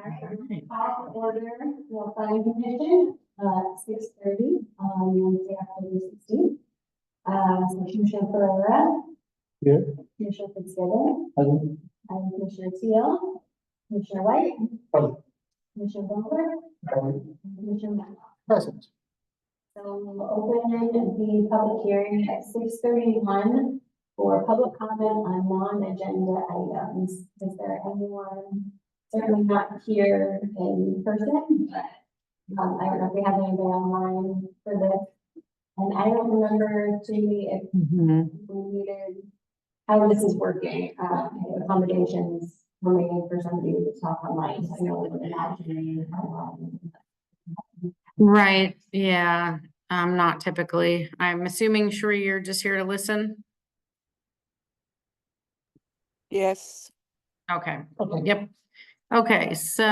Call to order the planning commission, 6:30 on Wednesday, October 16th. So Commissioner Pereira. Here. Commissioner Fitzgibbon. Present. And Commissioner Teal. Commissioner White. Present. Commissioner Butler. And Commissioner Matlock. Present. So we'll open the public hearing at 6:31 for public comment on non-agenda items. Is there anyone, certainly not here in person, but I don't know if we have anybody online for this. And I don't remember, Jamie, if we needed, how this is working, accommodations remaining for somebody to talk online. I know we're imagining. Right, yeah, not typically. I'm assuming, Sheree, you're just here to listen? Yes. Okay, Okay. yep. Okay, so,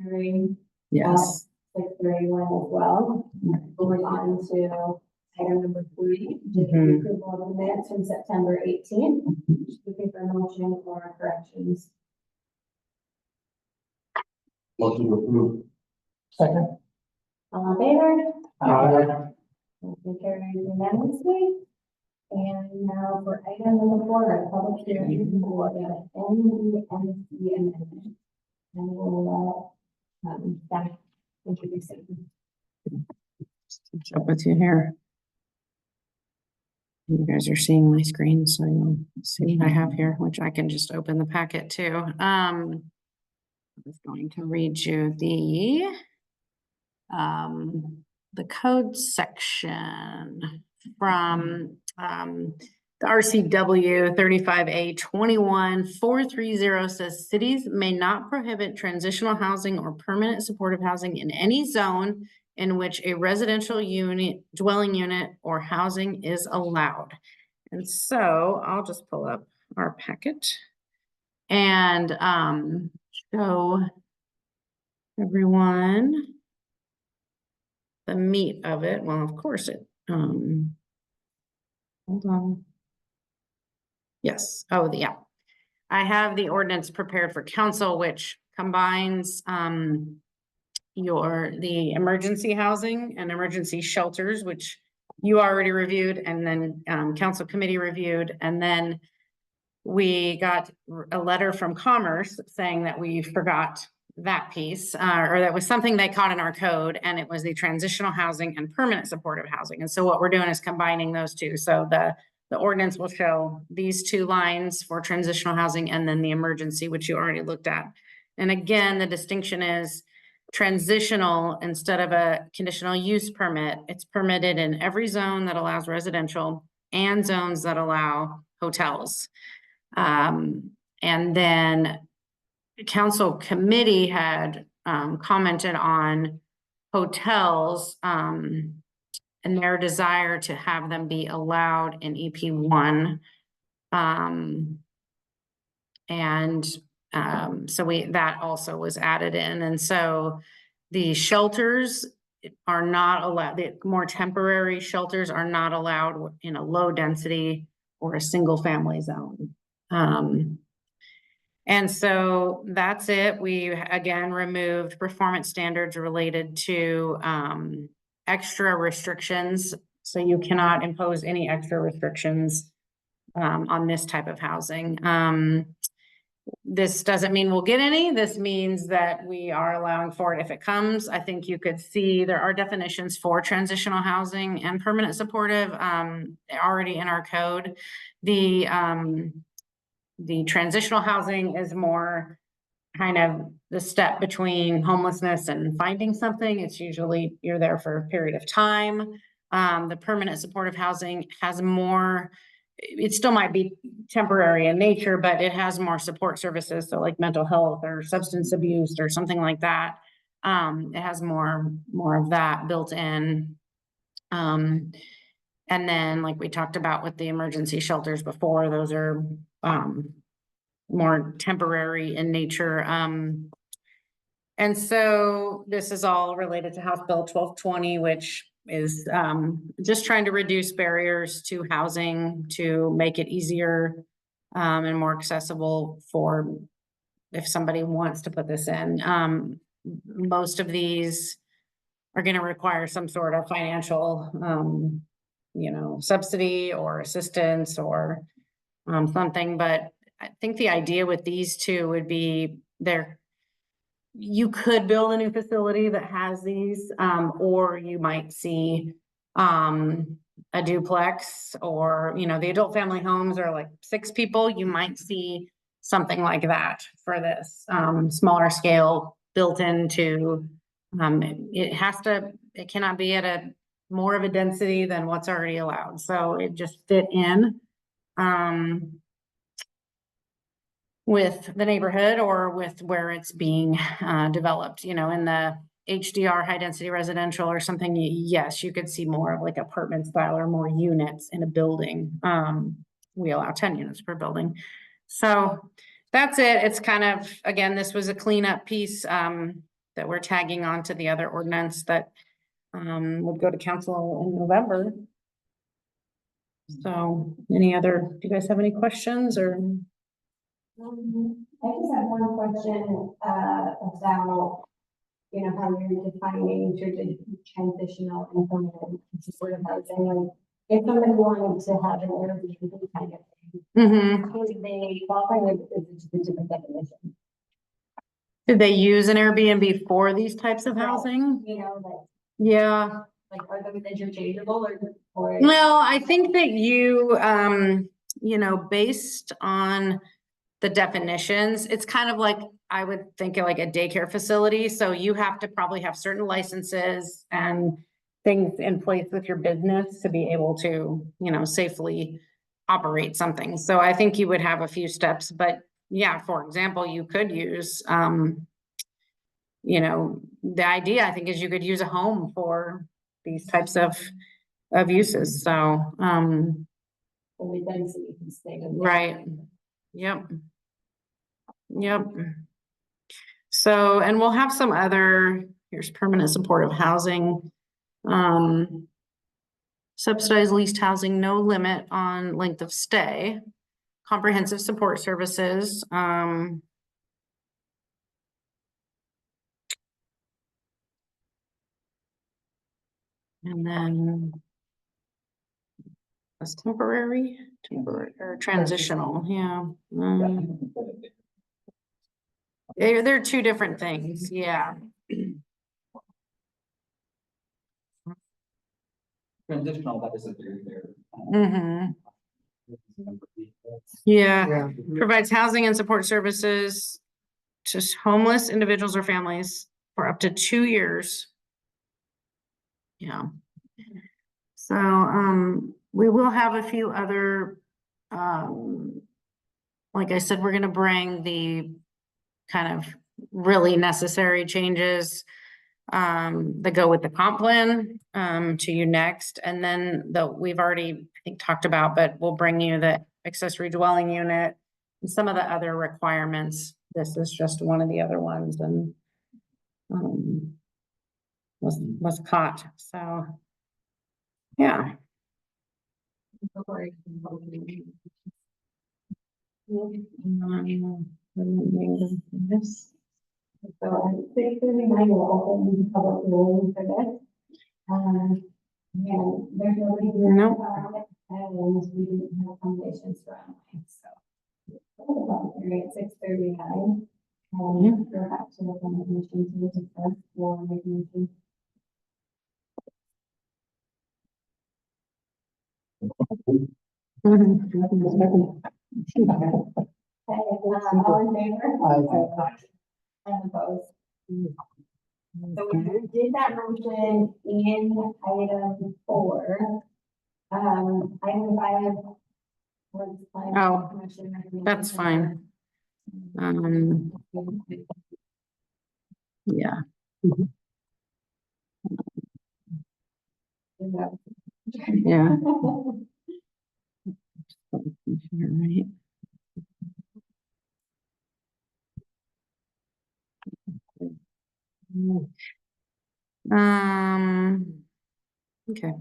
Hearing yes, 6:31 as well. Moving on to item number 3, the Mhm. approval of the minutes from September 18th. Looking for a motion or corrections. Motion to approve. Second. All in favor? Aye. Motion carries unanimously. And now for item number 4, a public hearing for the NDMC amendment. And we'll staff introduce it. catch up with you here. You guys are seeing my screen, so you'll see what I have here, which I can just open the packet too. I was going to read you the code section from the RCW 35A 21-430 says cities may not prohibit transitional housing or permanent supportive housing in any zone in which a residential unit, dwelling unit, or housing is allowed. And so I'll just pull up our packet and show everyone the meat of it. Well, of course it, hold on. Yes, oh, yeah. I have the ordinance prepared for council, which combines the emergency housing and emergency shelters, which you already reviewed, and then council committee reviewed, and then we got a letter from Commerce saying that we forgot that piece, or that was something they caught in our code, and it was the transitional housing and permanent supportive housing. And so what we're doing is combining those two. So the ordinance will show these 2 lines for transitional housing and then the emergency, which you already looked at. And again, the distinction is transitional instead of a conditional use permit. It's permitted in every zone that allows residential and zones that allow hotels. And then the council committee had commented on hotels and their desire to have them be allowed in EP1. So that also was added in. And so the shelters are not allowed, the more temporary shelters are not allowed in a low density or a single family zone. And so that's it. We again removed performance standards related to extra restrictions. So you cannot impose any extra restrictions on this type of housing. This doesn't mean we'll get any. This means that we are allowing for it if it comes. I think you could see there are definitions for transitional housing and permanent supportive already in our code. The transitional housing is more kind of the step between homelessness and finding something. It's usually you're there for a period of time. The permanent supportive housing has more, it still might be temporary in nature, but it has more support services. So like mental health or substance abuse or something like that. It has more of that built in. And then like we talked about with the emergency shelters before, those are more temporary in nature. And so this is all related to House Bill 1220, which is just trying to reduce barriers to housing to make it easier and more accessible for if somebody wants to put this in. Most of these are gonna require some sort of financial, subsidy or assistance or something, but I think the idea with these two would be you could build a new facility that has these, or you might see a duplex or, the adult family homes are like 6 people, you might see something like that for this, smaller scale built into, it cannot be at a more of a density than what's already allowed. So it just fit in, with the neighborhood or with where it's being developed, in the HDR, high density residential or something. Yes, you could see more of like apartment style or more units in a building. We allow 10 units per building. So that's it. It's kind of, again, this was a cleanup piece that we're tagging on to the other ordinance that would go to council in November. So do you guys have any questions or? I just have one question, about, how you're defining transitional and permanent supportive housing. Like, if somebody wanted to have an Airbnb kind of thing, would they qualify, or is it just a different definition? Did they use an Airbnb for these types of housing? Yeah. Like, are those interchangeable or? Well, I think that you, based on the definitions, it's kind of like, I would think of like a daycare facility. So you have to probably have certain licenses and things in place with your business to be able to, safely operate something. So I think you would have a few steps, but yeah, for example, you could use, the idea, I think, is you could use a home for these types of uses. So, Only density can stay. right. Yep. Yep. So, and we'll have some other, here's permanent supportive housing. Subsidized leased housing, no limit on length of stay, comprehensive support services. And then that's temporary or transitional. Yeah. They're 2 different things. Yeah. Transitional, that isn't there. Mm-hmm. Yeah. Provides housing and support services to homeless individuals or families for up to 2 years. Yeah. So, we will have a few other, like I said, we're gonna bring the kind of really necessary changes that go with the comp plan to you next. And then we've already, I think, talked about, but we'll bring you the accessory dwelling unit and some of the other requirements. This is just one of the other ones and was caught. So yeah. So at 6:39, we'll open the public hearing for this. And there's nobody here. Nope. And we didn't have accommodations for online, so. The public hearing at 6:39. And we're back to the commission to discuss or make a motion. All in favor? And opposed? So we did that motion in item 4. Item 5 was. Oh, that's fine. Yeah. Yeah. Right. Okay.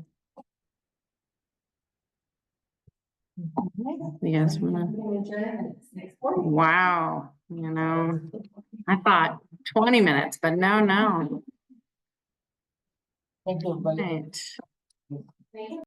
You guys wanna? Wow. You know, I thought 20 minutes, but no. Thank you, everybody. Right.